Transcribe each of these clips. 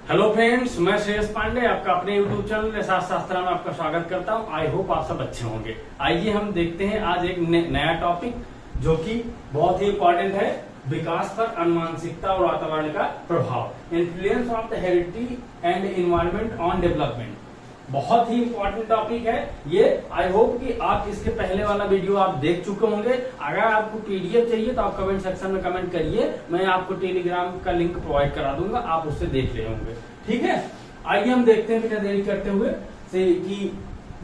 Hello friends, मैं श्रेयस पांडे आपका अपने यूट्यूब चैनल शास्त्रा में आपका स्वागत करता हूं। आई होप आप सब अच्छे होंगे। आइए हम देखते हैं आज एक नया टॉपिक जो कि बहुत ही इंपॉर्टेंट है, विकास पर अनुवांशिकता और वातावरण का प्रभाव, influence of the heredity and environment on development. बहुत ही इंपॉर्टेंट टॉपिक है ये। आई होप कि आप इसके पहले वाला वीडियो आप देख चुके होंगे। अगर आपको पीडीएफ चाहिए तो आप कमेंट सेक्शन में कमेंट करिए, मैं आपको टेलीग्राम का लिंक प्रोवाइड करा दूंगा, आप उससे देख रहे होंगे। ठीक है, आइए हम देखते हैं बिना देरी करते हुए कि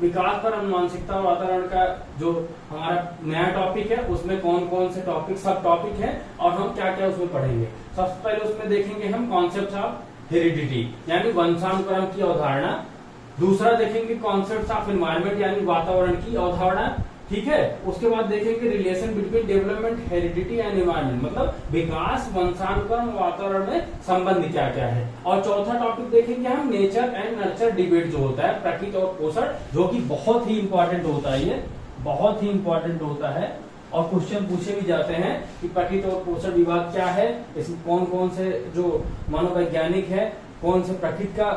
विकास पर अनुवांशिकता और वातावरण का जो हमारा नया टॉपिक है उसमें कौन कौन से टॉपिक सब टॉपिक है और हम क्या क्या उसमें पढ़ेंगे। सबसे पहले उसमें देखेंगे हम कॉन्सेप्ट ऑफ हेरिडिटी यानी वंशानुक्रम की अवधारणा। दूसरा देखेंगे कॉन्सेप्ट ऑफ एनवायरनमेंट यानी वातावरण की अवधारणा। ठीक है, उसके बाद देखेंगे relation between development, heredity and environment, मतलब विकास, वंशानुक्रम, वातावरण में संबंध क्या क्या है। और चौथा टॉपिक देखेंगे हम नेचर एंड नर्चर डिबेट जो होता है, प्रकृति और पोषण, जो कि बहुत ही इंपॉर्टेंट होता है। ये बहुत ही इंपॉर्टेंट होता है और क्वेश्चन पूछे भी जाते हैं कि प्रकृति और पोषण विवाद क्या है, इसमें कौन कौन से जो मनोवैज्ञानिक है, कौन से प्रकृति का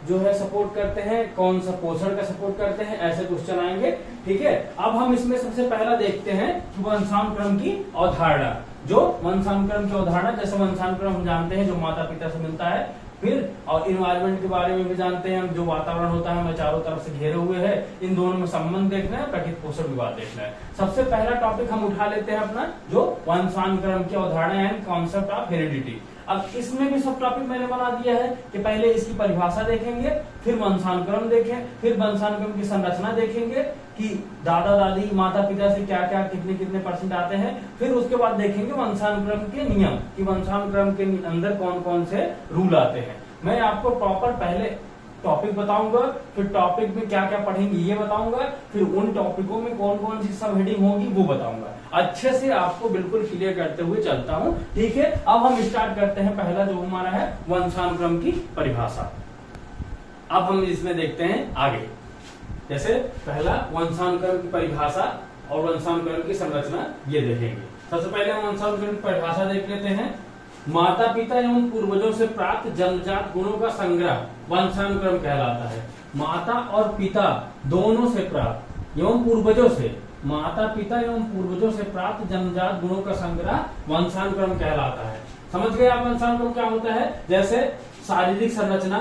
जो है सपोर्ट करते हैं, कौन सा पोषण का सपोर्ट करते हैं, ऐसे क्वेश्चन आएंगे। ठीक है, अब हम इसमें सबसे पहला देखते हैं कि वंशानुक्रम की अवधारणा। जो वंशानुक्रम की अवधारणा, जैसे वंशानुक्रम हम जानते हैं जो माता पिता से मिलता है, फिर और इन्वायरमेंट के बारे में भी जानते हैं हम, जो वातावरण होता है हमें चारों तरफ से घेरे हुए है, इन दोनों में संबंध देखना है, प्रकृति पोषण विवाद देखना है। सबसे पहला टॉपिक हम उठा लेते हैं अपना जो वंशानुक्रम की अवधारणा एंड कॉन्सेप्ट ऑफ हेरिडिटी। अब इसमें भी सब टॉपिक मैंने बना दिया है कि पहले इसकी परिभाषा देखेंगे, फिर वंशानुक्रम देखें, फिर वंशानुक्रम की संरचना देखेंगे कि दादा दादी माता पिता से क्या क्या कितने कितने परसेंट आते हैं, फिर उसके बाद देखेंगे वंशानुक्रम के नियम कि वंशानुक्रम के अंदर कौन कौन से रूल आते हैं। मैं आपको प्रॉपर पहले टॉपिक बताऊंगा, फिर टॉपिक में क्या क्या पढ़ेंगे ये बताऊंगा, फिर उन टॉपिकों में कौन कौन सी सब हेडिंग होगी वो बताऊंगा। अच्छे से आपको बिल्कुल क्लियर करते हुए चलता हूं। ठीक है, अब हम स्टार्ट करते हैं। पहला जो हमारा है वंशानुक्रम की परिभाषा। अब हम इसमें देखते हैं आगे। जैसे पहला वंशानुक्रम की परिभाषा और वंशानुक्रम की संरचना ये देखेंगे। सबसे पहले हम वंशानुक्रम की परिभाषा देख लेते हैं। माता पिता एवं पूर्वजों से प्राप्त जन्मजात गुणों का संग्रह वंशानुक्रम कहलाता है। माता और पिता दोनों से प्राप्त एवं पूर्वजों से, माता पिता एवं पूर्वजों से प्राप्त जन्मजात गुणों का संग्रह वंशानुक्रम कहलाता है। समझ गए आप वंशानुक्रम क्या होता है? जैसे शारीरिक संरचना,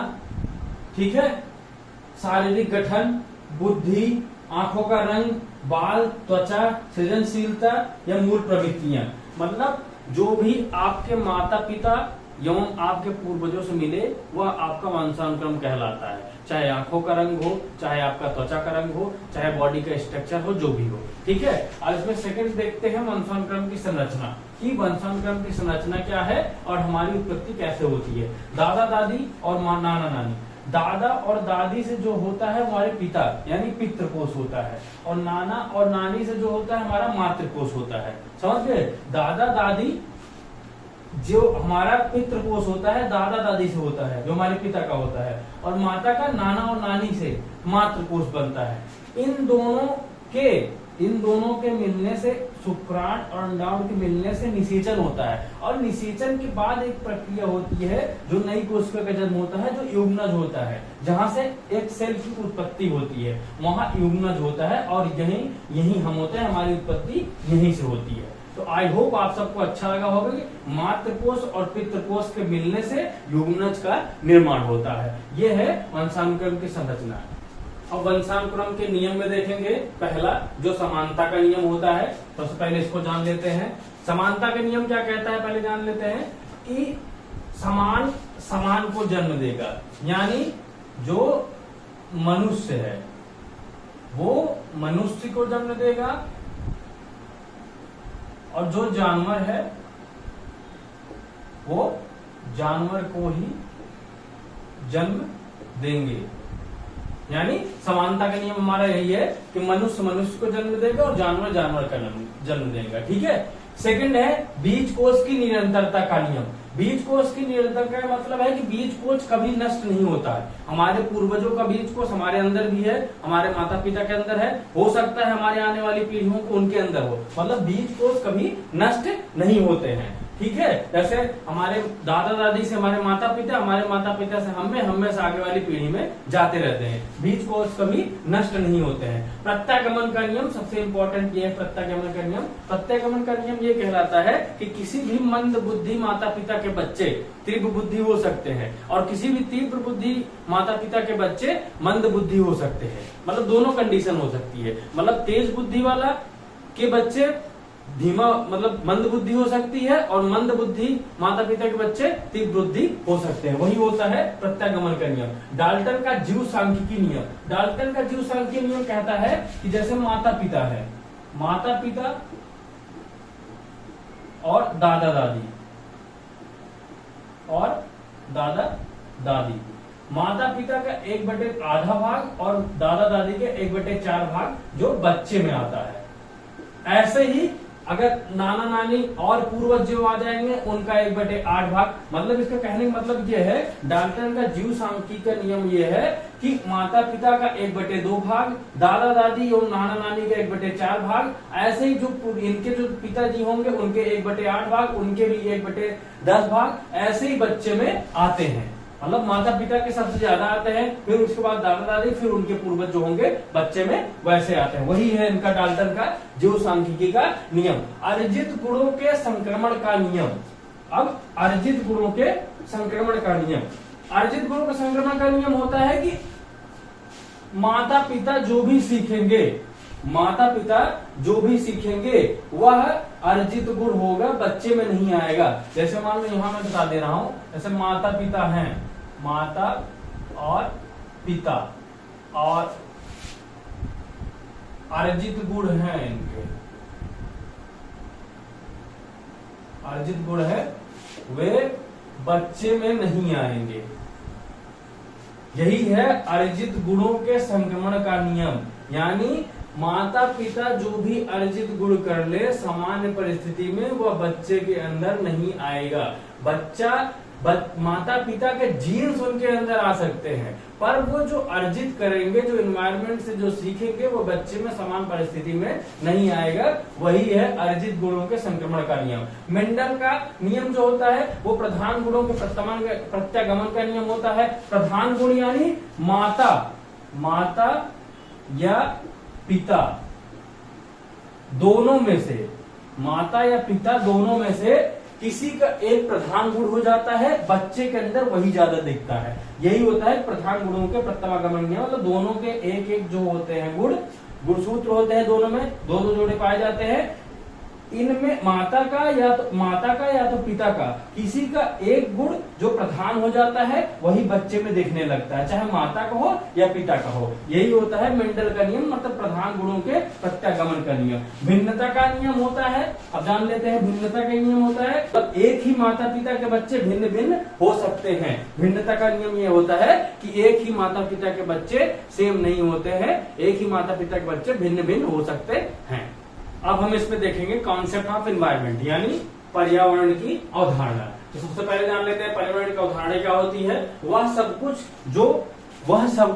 ठीक है, शारीरिक गठन, बुद्धि, आंखों का रंग, बाल, त्वचा, सृजनशीलता या मूल प्रवृत्तियां, मतलब जो भी आपके माता पिता एवं आपके पूर्वजों से मिले वह आपका वंशानुक्रम कहलाता है। चाहे आंखों का रंग हो, चाहे आपका त्वचा का रंग हो, चाहे बॉडी का स्ट्रक्चर हो, जो भी हो। ठीक है, और इसमें सेकंड देखते हैं वंशानुक्रम की संरचना कि वंशानुक्रम की संरचना क्या है और हमारी उत्पत्ति कैसे होती है। दादा दादी और नाना नानी, दादा और दादी से जो होता है हमारे पिता यानी पितृकोश होता है, और नाना और नानी से जो होता है हमारा मातृकोश होता है। समझ गए? दादा दादी जो हमारा पितृकोश होता है दादा दादी से होता है, जो हमारे पिता का होता है, और माता का नाना और नानी से मातृकोश बनता है। इन दोनों के मिलने से शुक्राणु और अंडाणु के मिलने से निषेचन होता है, और निषेचन के बाद एक प्रक्रिया होती है जो नई कोशिका का जन्म होता है, जो युग्मनज होता है, जहां से एक सेल की उत्पत्ति होती है, वहां युग्मनज होता है, और यही हम होते हैं, हमारी उत्पत्ति यहीं से होती है। तो आई होप आप सबको अच्छा लगा होगा कि मातृकोश और पितृकोश के मिलने से युग्मनज का निर्माण होता है। यह है वंशानुक्रम की संरचना। अब वंशानुक्रम के नियम में देखेंगे। पहला जो समानता का नियम होता है, सबसे पहले इसको जान लेते हैं। समानता का नियम क्या कहता है पहले जान लेते हैं कि समान समान को जन्म देगा, यानी जो मनुष्य है वो मनुष्य को जन्म देगा, और जो जानवर है वो जानवर को ही जन्म देंगे। यानी समानता का नियम हमारा यही है कि मनुष्य मनुष्य को जन्म देगा और जानवर जानवर का जन्म देगा। ठीक है, सेकंड है बीज कोश की निरंतरता का नियम। बीज कोश की निरंतरता का मतलब है कि बीज कोश कभी नष्ट नहीं होता है। हमारे पूर्वजों का बीज कोश हमारे अंदर भी है, हमारे माता पिता के अंदर है, हो सकता है हमारे आने वाली पीढ़ियों को उनके अंदर हो, मतलब बीज कोश कभी नष्ट नहीं होते हैं। ठीक है। जैसे हमारे दादा दादी से हमारे माता पिता से हमें से आगे वाली पीढ़ी में जाते रहते हैं, बीज कोष कभी नष्ट नहीं होते हैं। प्रत्यागमन का नियम सबसे इंपॉर्टेंट ये है। प्रत्यागमन का नियम ये कहलाता है कि किसी भी मंद बुद्धि माता पिता के बच्चे तीव्र बुद्धि हो सकते हैं और किसी भी तीव्र बुद्धि माता पिता के बच्चे मंद बुद्धि हो सकते हैं। मतलब दोनों कंडीशन हो सकती है। मतलब तेज बुद्धि वाला के बच्चे धीमा मतलब मंद बुद्धि हो सकती है और मंद बुद्धि माता पिता के बच्चे तीव्र बुद्धि हो सकते हैं। वही होता है प्रत्यागमन का नियम। डाल्टन का जीव सांख्यिकी नियम कहता है कि जैसे माता पिता है, माता पिता और दादा दादी, माता पिता का 1/8 भाग और दादा दादी के 1/4 भाग जो बच्चे में आता है। ऐसे ही अगर नाना नानी और पूर्वज जो आ जाएंगे उनका 1/8 भाग। मतलब इसका कहने का मतलब ये है, डाल्टन का जीव सांख्यिकी का नियम ये है कि माता पिता का 1/2 भाग, दादा दादी और नाना नानी का 1/4 भाग, ऐसे ही जो इनके जो पिताजी होंगे उनके 1/8 भाग, उनके भी 1/10 भाग, ऐसे ही बच्चे में आते हैं। मतलब माता पिता के सबसे ज्यादा आते हैं, फिर उसके बाद दादा दादी, फिर उनके पूर्वज जो होंगे बच्चे में वैसे आते हैं। वही है इनका डाल्टन का जीव सांख्यिकी का नियम। अर्जित गुणों के संक्रमण का नियम। अब अर्जित गुणों के संक्रमण का नियम, अर्जित गुणों के संक्रमण का नियम होता है कि माता पिता जो भी सीखेंगे वह अर्जित गुण होगा, बच्चे में नहीं आएगा। जैसे मान लो यहां मैं बता दे रहा हूं, जैसे माता पिता हैं, माता और पिता और अर्जित गुण हैं, इनके अर्जित गुण है, वे बच्चे में नहीं आएंगे। यही है अर्जित गुणों के संक्रमण का नियम। यानी माता पिता जो भी अर्जित गुण कर ले सामान्य परिस्थिति में वह बच्चे के अंदर नहीं आएगा। माता पिता के जीन्स उनके अंदर आ सकते हैं, पर वो जो अर्जित करेंगे, जो एनवायरनमेंट से जो सीखेंगे, वो बच्चे में समान परिस्थिति में नहीं आएगा। वही है अर्जित गुणों के संक्रमण का नियम। मेंडल का नियम जो होता है वो प्रधान गुणों के प्रत्यागमन का नियम होता है। प्रधान गुण यानी माता या पिता दोनों में से, माता या पिता दोनों में से किसी का एक प्रधान गुण हो जाता है, बच्चे के अंदर वही ज्यादा दिखता है। यही होता है प्रधान गुणों के प्रत्यागमन नियम। मतलब दोनों के एक एक जो होते हैं गुणसूत्र होते हैं, दोनों में दो जोड़े पाए जाते हैं। इनमें माता का या तो पिता का किसी का एक गुण जो प्रधान हो जाता है वही बच्चे में दिखने लगता है, चाहे माता का हो या पिता का हो। यही होता है मेंडल का नियम, मतलब प्रधान गुणों के प्रत्यागमन का नियम। भिन्नता का नियम होता है, अब जान लेते हैं भिन्नता का नियम होता है, तो एक ही माता पिता के बच्चे भिन्न भिन्न हो सकते हैं। भिन्नता का नियम ये होता है कि एक ही माता पिता के बच्चे सेम नहीं होते हैं, एक ही माता पिता के बच्चे भिन्न भिन्न हो सकते हैं। अब हम इसमें देखेंगे कॉन्सेप्ट ऑफ एनवायरनमेंट यानी पर्यावरण की अवधारणा। तो सबसे पहले जान लेते हैं पर्यावरण की अवधारणा क्या होती है। वह सब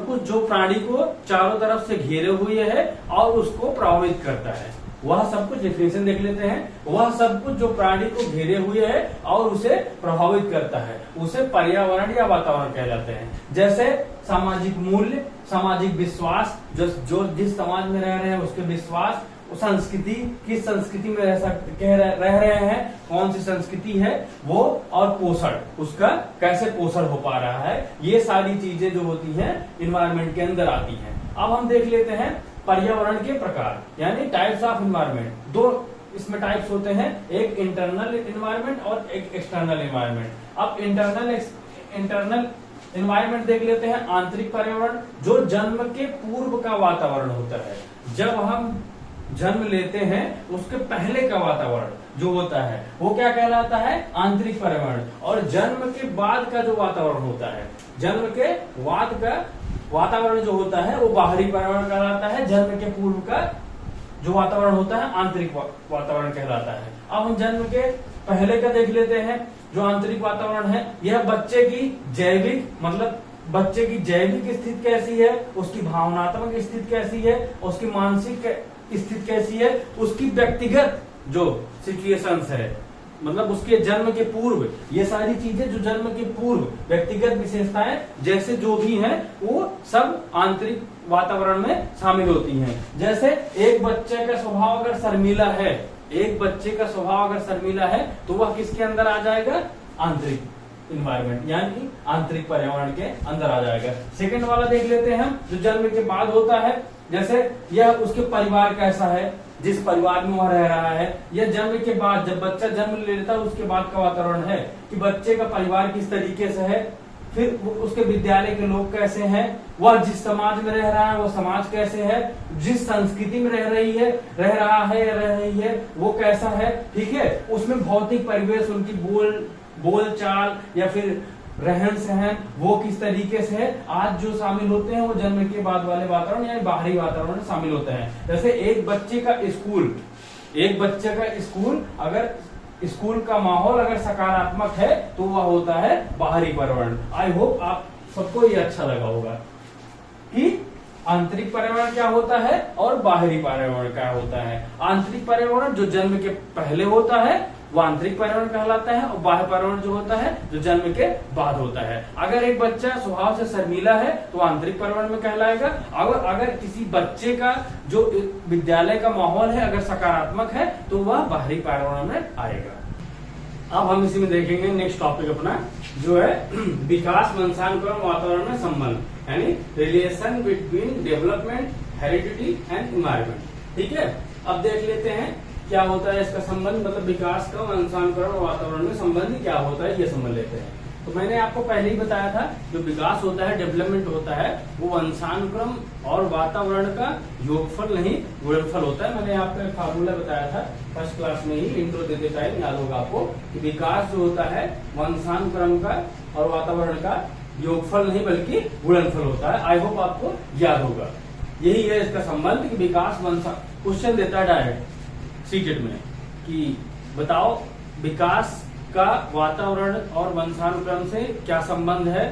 कुछ जो प्राणी को चारों तरफ से घेरे हुए है और उसको प्रभावित करता है। वह सब कुछ, डेफिनेशन देख लेते हैं, वह सब कुछ जो प्राणी को घेरे हुए है और उसे प्रभावित करता है, उसे पर्यावरण या वातावरण कह जाते हैं। जैसे सामाजिक मूल्य, सामाजिक विश्वास, जो जिस समाज में रह रहे हैं उसके विश्वास, संस्कृति, किस संस्कृति में रह रहे हैं, कौन सी संस्कृति है वो, और पोषण, उसका कैसे पोषण हो पा रहा है, ये सारी चीजें जो होती हैं एनवायरनमेंट के अंदर आती हैं। अब हम देख लेते हैं पर्यावरण के प्रकार यानी टाइप्स ऑफ एनवायरनमेंट। दो इसमें टाइप्स होते हैं, एक इंटरनल एनवायरनमेंट और एक एक्सटर्नल एनवायरनमेंट। अब इंटरनल एनवायरनमेंट देख लेते हैं, आंतरिक पर्यावरण जो जन्म के पूर्व का वातावरण होता है। जब हम जन्म लेते हैं उसके पहले का वातावरण जो होता है वो क्या कहलाता है, आंतरिक पर्यावरण। और जन्म के बाद का जो वातावरण होता है, जन्म के बाद का वातावरण जो होता है वो बाहरी पर्यावरण कहलाता है। जन्म के पूर्व का जो वातावरण होता है आंतरिक वातावरण कहलाता है। अब हम जन्म के पहले का देख लेते हैं, जो आंतरिक वातावरण है यह बच्चे की जैविक, मतलब बच्चे की जैविक स्थिति कैसी है, उसकी भावनात्मक स्थिति कैसी है, उसकी मानसिक स्थिति कैसी है, उसकी व्यक्तिगत जो सिचुएशंस है, मतलब उसके जन्म के पूर्व, ये सारी चीजें जो जन्म के पूर्व व्यक्तिगत विशेषताएं जैसे जो भी हैं वो सब आंतरिक वातावरण में शामिल होती हैं। जैसे एक बच्चे का स्वभाव अगर शर्मीला है, एक बच्चे का स्वभाव अगर शर्मीला है तो वह किसके अंदर आ जाएगा, आंतरिक इन्वायरमेंट यानी आंतरिक पर्यावरण के अंदर आ जाएगा। सेकंड वाला देख लेते हैं हम, जो जन्म के बाद होता है। जैसे यह उसके परिवार कैसा है, जिस परिवार में वह रह रहा है, या जन्म के बाद जब बच्चा जन्म ले लेता है उसके बाद का वातावरण है कि बच्चे का परिवार किस तरीके से है, फिर उसके विद्यालय के लोग कैसे हैं, वह जिस समाज में रह रहा है वो समाज कैसे है, जिस संस्कृति में रह रहा है या रह रही है वो कैसा है, ठीक है। उसमें भौतिक परिवेश, उनकी बोल चाल या फिर रहन सहन वो किस तरीके से है, आज जो शामिल होते हैं वो जन्म के बाद वाले वातावरण यानी बाहरी वातावरण में शामिल होते हैं। जैसे एक बच्चे का स्कूल अगर स्कूल का माहौल अगर सकारात्मक है तो वह होता है बाहरी पर्यावरण। आई होप आप सबको ये अच्छा लगा होगा कि आंतरिक पर्यावरण क्या होता है और बाहरी पर्यावरण क्या होता है। आंतरिक पर्यावरण जो जन्म के पहले होता है वो आंतरिक पर्यावरण कहलाता है, और बाह्य पर्यावरण जो होता है जो जन्म के बाद होता है। अगर एक बच्चा स्वभाव से शर्मीला है तो आंतरिक पर्यावरण में कहलाएगा। अगर किसी बच्चे का जो विद्यालय का माहौल है अगर सकारात्मक है तो वह बाहरी पर्यावरण में आएगा। अब हम इसी में देखेंगे नेक्स्ट टॉपिक अपना जो है विकास, वंशानुक्रम, वातावरण में संबंध यानी relation between development, heredity and environment. ठीक है, अब देख लेते हैं क्या होता है इसका संबंध, मतलब विकास का, वंशानुक्रम और वातावरण में संबंध क्या होता है ये समझ लेते हैं। तो मैंने आपको पहले ही बताया था जो विकास होता है, डेवलपमेंट होता है, वो वंशानुक्रम और वातावरण का योगफल नहीं गुणनफल होता है। मैंने आपको एक फार्मूला बताया था फर्स्ट क्लास में ही, इंट्रो देते टाइम याद होगा आपको कि विकास जो होता है वंशानुक्रम का और वातावरण का योगफल नहीं बल्कि गुणनफल होता है। आई होप आपको याद होगा। यही है इसका संबंध कि विकास क्वेश्चन देता है डायरेक्ट सीटेट में कि बताओ विकास का वातावरण और वंशानुक्रम से क्या संबंध है,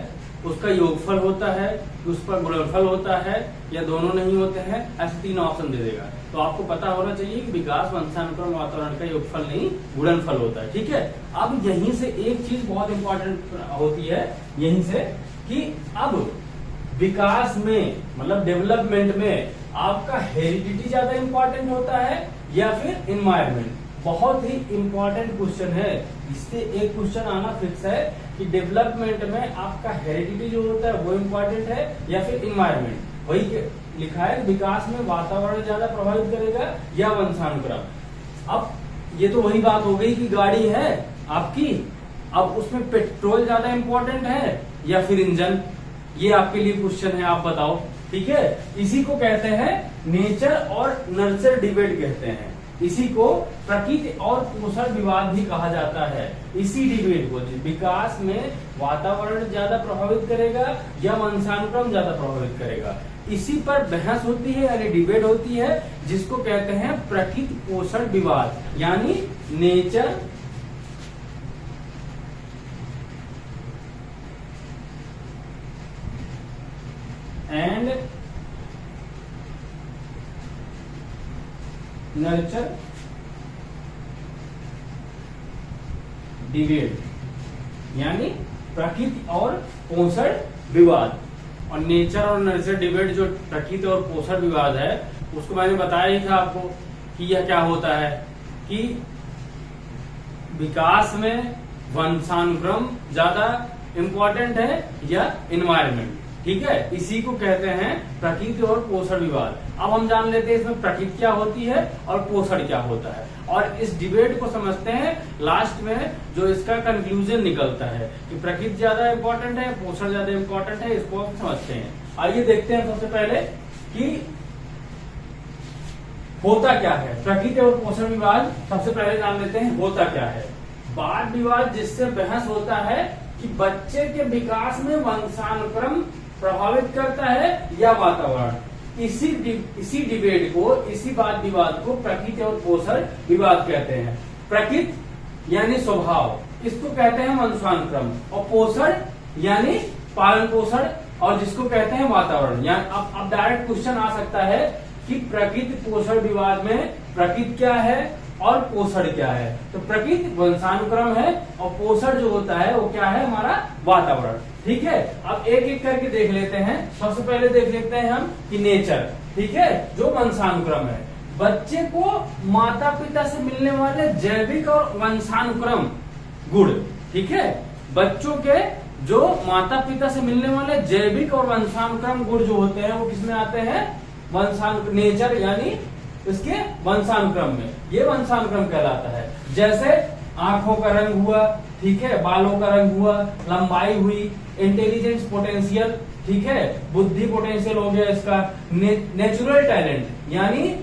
उसका योगफल होता है, उस पर गुणनफल होता है या दोनों नहीं होते हैं, ऐसे 3 ऑप्शन दे देगा। तो आपको पता होना चाहिए कि विकास, वंशानुक्रम, वातावरण का योगफल नहीं गुणनफल होता है। ठीक है, अब यहीं से एक चीज बहुत इंपॉर्टेंट होती है यहीं से कि अब विकास में मतलब डेवलपमेंट में आपका हेरिडिटी ज्यादा इंपॉर्टेंट होता है या फिर एनवायरमेंट। बहुत ही इंपॉर्टेंट क्वेश्चन है, इससे एक क्वेश्चन आना फिक्स है कि डेवलपमेंट में आपका हेरिडिटी जो होता है वो इम्पोर्टेंट है या फिर एनवायरमेंट। वही लिखा है विकास में वातावरण ज्यादा प्रभावित करेगा या वंशानुक्रम। अब ये तो वही बात हो गई कि गाड़ी है आपकी, अब उसमें पेट्रोल ज्यादा इंपॉर्टेंट है या फिर इंजन, ये आपके लिए क्वेश्चन है, आप बताओ। ठीक है, इसी को कहते हैं नेचर और नर्चर डिबेट कहते हैं। इसी को प्रकृति और पोषण विवाद भी कहा जाता है। इसी डिबेट को विकास में वातावरण ज्यादा प्रभावित करेगा या वंशानुक्रम ज्यादा प्रभावित करेगा, इसी पर बहस होती है यानी डिबेट होती है, जिसको कहते हैं प्रकृति पोषण विवाद यानी नेचर एंड नर्चर डिबेट यानी प्रकृति और पोषण विवाद। और नेचर और नर्चर डिबेट जो प्रकृति और पोषण विवाद है उसको मैंने बताया ही था आपको कि यह क्या होता है कि विकास में वंशानुक्रम ज्यादा इंपॉर्टेंट है या एनवायरमेंट। ठीक है, इसी को कहते हैं प्रकृति और पोषण विवाद। अब हम जान लेते हैं इसमें प्रकृति क्या होती है और पोषण क्या होता है, और इस डिबेट को समझते हैं। लास्ट में जो इसका कंक्लूजन निकलता है कि प्रकृति ज्यादा इंपॉर्टेंट है, पोषण ज्यादा इंपॉर्टेंट है, इसको हम समझते हैं। आइए देखते हैं सबसे पहले कि होता क्या है प्रकृति और पोषण विवाद। सबसे पहले जान लेते हैं होता क्या है। वाद विवाद जिससे बहस होता है कि बच्चे के विकास में वंशानुक्रम प्रभावित करता है या वातावरण। इसी डिबेट को, इसी वाद विवाद को प्रकृति और पोषण विवाद कहते हैं। प्रकृति यानी स्वभाव, इसको कहते हैं वंशानुक्रम, और पोषण यानी पालन पोषण, और जिसको कहते हैं वातावरण। यानी अब डायरेक्ट क्वेश्चन आ सकता है कि प्रकृति पोषण विवाद में प्रकृति क्या है और पोषण क्या है। तो प्रकृति वंशानुक्रम है और पोषण जो होता है वो क्या है, हमारा वातावरण। ठीक है, अब एक एक करके देख लेते हैं। सबसे पहले देख लेते हैं हम कि नेचर, ठीक है, जो वंशानुक्रम है। बच्चे को माता पिता से मिलने वाले जैविक और वंशानुक्रम गुण, ठीक है, बच्चों के जो माता पिता से मिलने वाले जैविक और वंशानुक्रम गुण जो होते हैं वो किसमें आते हैं, नेचर यानी इसके वंशानुक्रम में, ये वंशानुक्रम कहलाता है। जैसे आंखों का रंग हुआ, ठीक है, बालों का रंग हुआ, लंबाई हुई, इंटेलिजेंस पोटेंशियल, ठीक है, बुद्धि पोटेंशियल हो गया इसका, नेचुरल टैलेंट यानी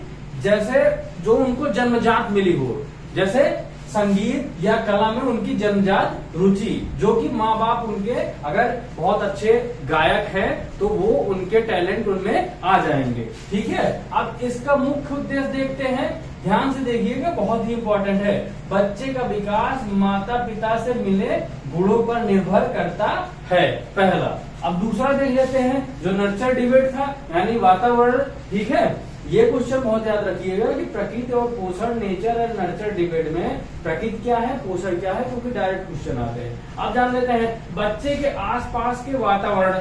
जैसे जो उनको जन्मजात मिली हो, जैसे संगीत या कला में उनकी जन्मजात रुचि, जो कि माँ बाप उनके अगर बहुत अच्छे गायक हैं तो वो उनके टैलेंट उनमें आ जाएंगे। ठीक है, अब इसका मुख्य उद्देश्य देखते हैं, ध्यान से देखिएगा, बहुत ही इंपॉर्टेंट है। बच्चे का विकास माता पिता से मिले गुणों पर निर्भर करता है, पहला। अब दूसरा देख लेते हैं जो नर्चर डिबेट था, यानी वातावरण। ठीक है, ये क्वेश्चन बहुत याद रखिएगा कि प्रकृति और पोषण, नेचर और नर्चर डिबेट में प्रकृति क्या है, पोषण क्या है, क्योंकि डायरेक्ट क्वेश्चन आते हैं। अब जान लेते हैं बच्चे के आसपास के वातावरण,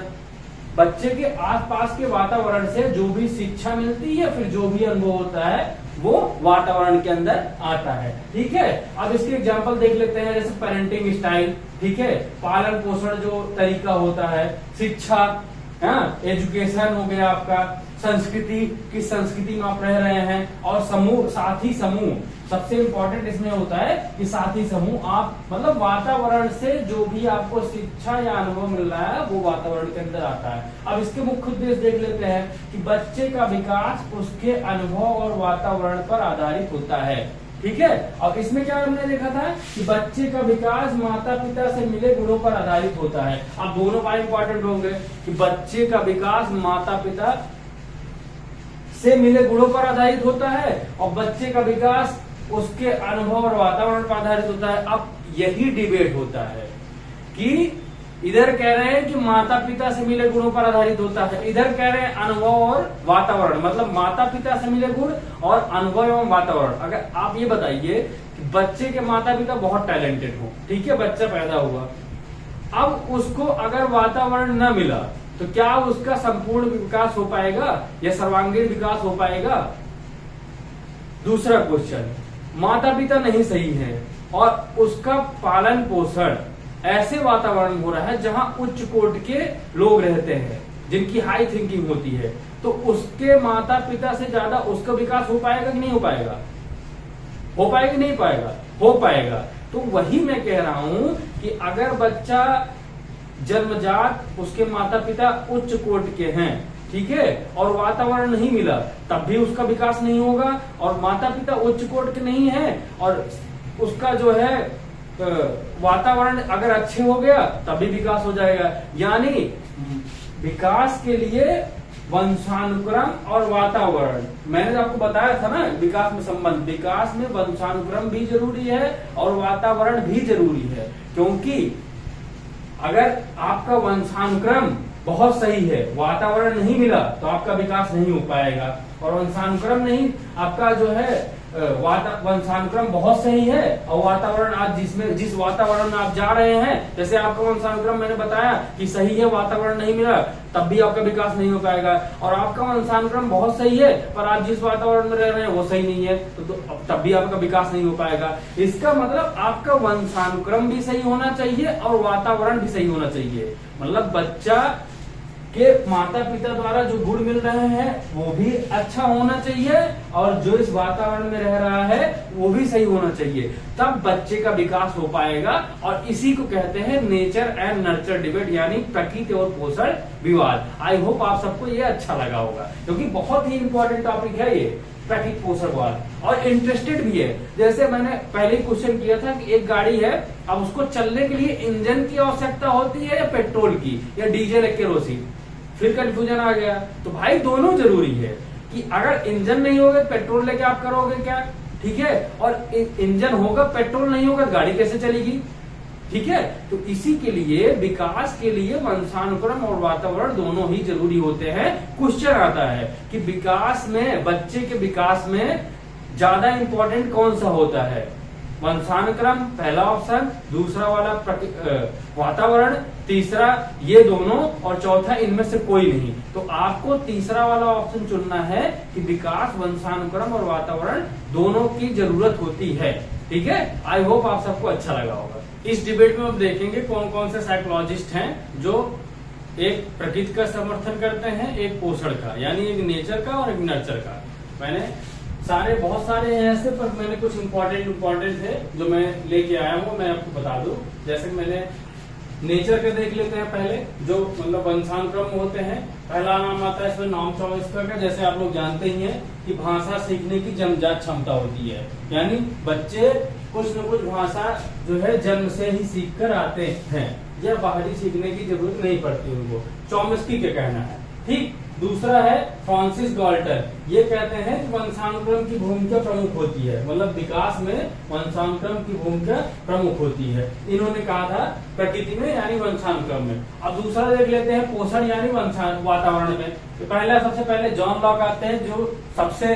बच्चे के आसपास के वातावरण से जो भी शिक्षा मिलती है, फिर जो भी अनुभव होता है वो वातावरण के अंदर आता है। ठीक है, अब इसके एग्जांपल देख लेते हैं, जैसे पेरेंटिंग स्टाइल, ठीक है, पालन पोषण जो तरीका होता है, शिक्षा, एजुकेशन हो गया आपका, संस्कृति, किस संस्कृति में आप रह रहे हैं, और समूह, साथी समूह, सबसे इंपॉर्टेंट इसमें होता है कि साथी समूह, आप मतलब वातावरण से जो भी आपको शिक्षा या अनुभव मिल रहा है वो वातावरण के अंदर आता है। अब इसके मुख्य उद्देश्य देख लेते हैं कि बच्चे का विकास उसके अनुभव और वातावरण पर आधारित होता है। ठीक है, अब इसमें क्या हमने देखा था कि बच्चे का विकास माता पिता से मिले गुणों पर आधारित होता है। अब दोनों बात इंपॉर्टेंट होंगे कि बच्चे का विकास माता पिता से मिले गुणों पर आधारित होता है और बच्चे का विकास उसके अनुभव और वातावरण पर आधारित होता है। अब यही डिबेट होता है कि इधर कह रहे हैं कि माता पिता से मिले गुणों पर आधारित होता है, इधर कह रहे हैं अनुभव और वातावरण, मतलब माता पिता से मिले गुण और अनुभव एवं वातावरण। अगर आप ये बताइए कि बच्चे के माता पिता बहुत टैलेंटेड हो, ठीक है, बच्चा पैदा हुआ, अब उसको अगर वातावरण न मिला तो क्या उसका संपूर्ण विकास हो पाएगा या सर्वांगीण विकास हो पाएगा? दूसरा क्वेश्चन, माता पिता नहीं सही है और उसका पालन पोषण ऐसे वातावरण में हो रहा है जहां उच्च कोटि के लोग रहते हैं, जिनकी हाई थिंकिंग होती है, तो उसके माता पिता से ज्यादा उसका विकास हो पाएगा कि नहीं हो पाएगा? हो पाएगा कि नहीं पाएगा? हो पाएगा। तो वही मैं कह रहा हूं कि अगर बच्चा जन्मजात उसके माता पिता उच्च कोटि के हैं, ठीक है, और वातावरण नहीं मिला तब भी उसका विकास नहीं होगा, और माता पिता उच्च कोटि के नहीं है और उसका जो है वातावरण अगर अच्छे हो गया तभी विकास हो जाएगा। यानी विकास के लिए वंशानुक्रम और वातावरण, मैंने आपको बताया था ना विकास में संबंध, विकास में वंशानुक्रम भी जरूरी है और वातावरण भी जरूरी है, क्योंकि अगर आपका वंशानुक्रम बहुत सही है, वातावरण नहीं मिला तो आपका विकास नहीं हो पाएगा, और वंशानुक्रम नहीं, आपका जो है वंशानुक्रम बहुत सही है और वातावरण आज जिस वातावरण में आप जा रहे हैं, जैसे आपका वंशानुक्रम मैंने बताया कि सही है, वातावरण नहीं मिला तब भी आपका विकास नहीं हो पाएगा, और आपका वंशानुक्रम बहुत सही है पर आप जिस वातावरण में रह रहे हैं वो सही नहीं है तो तब भी आपका विकास नहीं हो पाएगा। इसका मतलब आपका वंशानुक्रम भी सही होना चाहिए और वातावरण भी सही होना चाहिए, मतलब बच्चा के माता पिता द्वारा जो गुण मिल रहे हैं वो भी अच्छा होना चाहिए और जो इस वातावरण में रह रहा है वो भी सही होना चाहिए, तब बच्चे का विकास हो पाएगा। और इसी को कहते हैं नेचर एंड नर्चर डिबेट, यानी प्रकृति और पोषण विवाद। आई होप आप सबको ये अच्छा लगा होगा, क्योंकि बहुत ही इंपॉर्टेंट टॉपिक है ये प्रकृति पोषण विवाद, और इंटरेस्टेड भी है। जैसे मैंने पहले क्वेश्चन किया था कि एक गाड़ी है, अब उसको चलने के लिए इंजन की आवश्यकता होती है या पेट्रोल की या डीजल या केरोसिन, फिर कंफ्यूजन आ गया। तो भाई दोनों जरूरी है कि अगर इंजन नहीं होगा पेट्रोल लेके आप करोगे क्या, ठीक है, और इंजन होगा पेट्रोल नहीं होगा गाड़ी कैसे चलेगी, ठीक है। तो इसी के लिए विकास के लिए वंशानुक्रम और वातावरण दोनों ही जरूरी होते हैं। क्वेश्चन आता है कि विकास में, बच्चे के विकास में ज्यादा इंपॉर्टेंट कौन सा होता है? वंशानुक्रम पहला ऑप्शन, दूसरा वाला वातावरण, तीसरा ये दोनों, और चौथा इनमें से कोई नहीं। तो आपको तीसरा वाला ऑप्शन चुनना है कि विकास, वंशानुक्रम और वातावरण दोनों की जरूरत होती है। ठीक है, आई होप आप सबको अच्छा लगा होगा। इस डिबेट में हम देखेंगे कौन कौन से साइकोलॉजिस्ट हैं जो एक प्रकृति का समर्थन करते हैं, एक पोषण का, यानी एक नेचर का और एक नर्चर का। मैंने बहुत सारे हैं ऐसे, पर मैंने कुछ इंपॉर्टेंट थे जो मैं लेके आया हूँ, मैं आपको बता दूं। जैसे मैंने नेचर के देख लेते हैं पहले, जो मतलब वंशानुक्रम होते हैं। पहला नाम आता है इसमें नॉर्म चॉम्स्की का। जैसे आप लोग जानते ही हैं कि भाषा सीखने की जन्मजात क्षमता होती है, यानी बच्चे कुछ न कुछ भाषा जो है जन्म से ही सीख कर आते हैं, या बाहरी सीखने की जरूरत नहीं पड़ती उनको, चॉम्स्की का कहना है। ठीक, दूसरा है फ्रांसिस गाल्टर। ये कहते हैं कि वंशानुक्रम की भूमिका प्रमुख होती है, मतलब विकास में वंशानुक्रम की भूमिका प्रमुख होती है। इन्होंने कहा था प्रकृति में यानी वंशानुक्रम में। अब दूसरा देख लेते हैं पोषण यानी वातावरण में। तो पहला सबसे पहले जॉन लॉक आते हैं, जो सबसे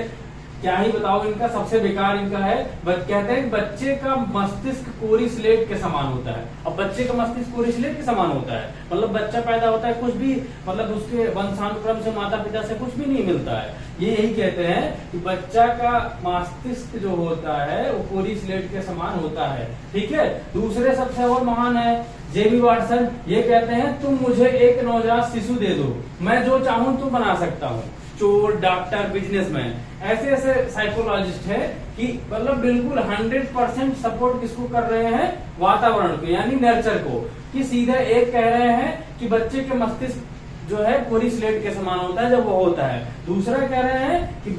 क्या ही बताओ इनका सबसे बेकार इनका है। कहते हैं बच्चे का मस्तिष्क कोरी स्लेट के समान होता है। अब बच्चे का मस्तिष्क कोरी स्लेट के समान होता है, मतलब बच्चा पैदा होता है कुछ भी, मतलब उसके वंशानुक्रम से माता पिता से कुछ भी नहीं मिलता है। ये यही कहते हैं कि बच्चा का मस्तिष्क जो होता है वो कोरी स्लेट के समान होता है। ठीक है, दूसरे सबसे और महान है जेबी वाटसन। ये कहते हैं तुम मुझे एक नवजात शिशु दे दो, मैं जो चाहूं तो बना सकता हूँ। चोर, डॉक्टर, बिजनेसमैन, ऐसे ऐसे साइकोलॉजिस्ट है कि मतलब बिल्कुल 100% सपोर्ट किसको कर रहे हैं? वातावरण को, यानी नर्चर को। कि सीधे एक कह रहे हैं कि बच्चे के मस्तिष्क जो है कोरी स्लेट के समान होता है जब वो होता है। दूसरा कह रहे हैं कि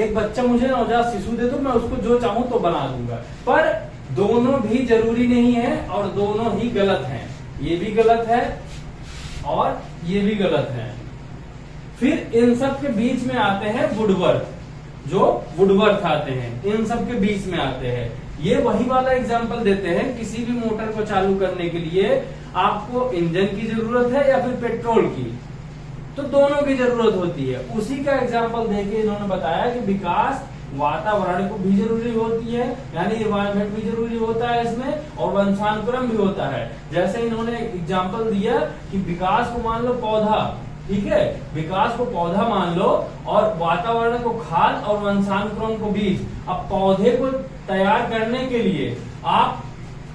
एक बच्चा मुझे नवजात शिशु दे दो, मैं उसको जो चाहूं तो बना दूंगा। पर दोनों भी जरूरी नहीं है और दोनों ही गलत हैं। ये भी गलत है और ये भी गलत है। फिर इन सब के बीच में आते हैं वुडवर्थ, जो वुडवर्थ आते हैं, इन सब के बीच में आते हैं। ये वही वाला एग्जांपल देते हैं, किसी भी मोटर को चालू करने के लिए आपको इंजन की जरूरत है या फिर पेट्रोल की, तो दोनों की जरूरत होती है। उसी का एग्जांपल देके इन्होंने बताया कि विकास वातावरण को भी जरूरी होती है, यानी इन्वायरमेंट भी जरूरी होता है इसमें, और वंशानुक्रम भी होता है। जैसे इन्होंने एग्जांपल दिया कि विकास को मान लो पौधा, ठीक है, विकास को पौधा मान लो और वातावरण को खाद और वंशानुक्रम को बीज। अब पौधे को तैयार करने के लिए आप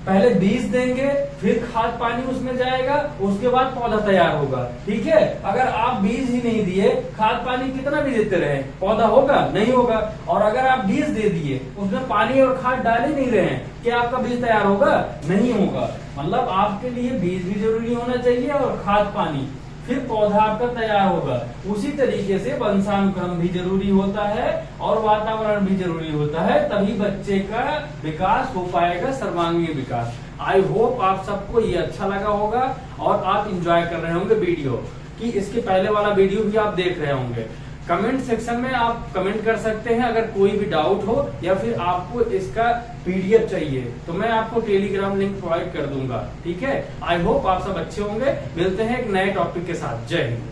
पहले बीज देंगे, फिर खाद पानी उसमें जाएगा, उसके बाद पौधा तैयार होगा। ठीक है, अगर आप बीज ही नहीं दिए, खाद पानी कितना भी देते रहे, पौधा होगा? नहीं होगा। और अगर आप बीज दे दिए, उसमें पानी और खाद डाल ही नहीं रहे हैं, क्या आपका बीज तैयार होगा? नहीं होगा। मतलब आपके लिए बीज भी जरूरी होना चाहिए और खाद पानी, फिर पौधा आपका तैयार होगा। उसी तरीके से वंशानुक्रम भी जरूरी होता है और वातावरण भी जरूरी होता है, तभी बच्चे का विकास हो पाएगा, सर्वांगीण विकास। आई होप आप सबको ये अच्छा लगा होगा और आप इंजॉय कर रहे होंगे वीडियो कि इसके पहले वाला वीडियो भी आप देख रहे होंगे। कमेंट सेक्शन में आप कमेंट कर सकते हैं अगर कोई भी डाउट हो, या फिर आपको इसका पीडीएफ चाहिए तो मैं आपको टेलीग्राम लिंक प्रोवाइड कर दूंगा। ठीक है, आई होप आप सब अच्छे होंगे। मिलते हैं एक नए टॉपिक के साथ। जय हिंद।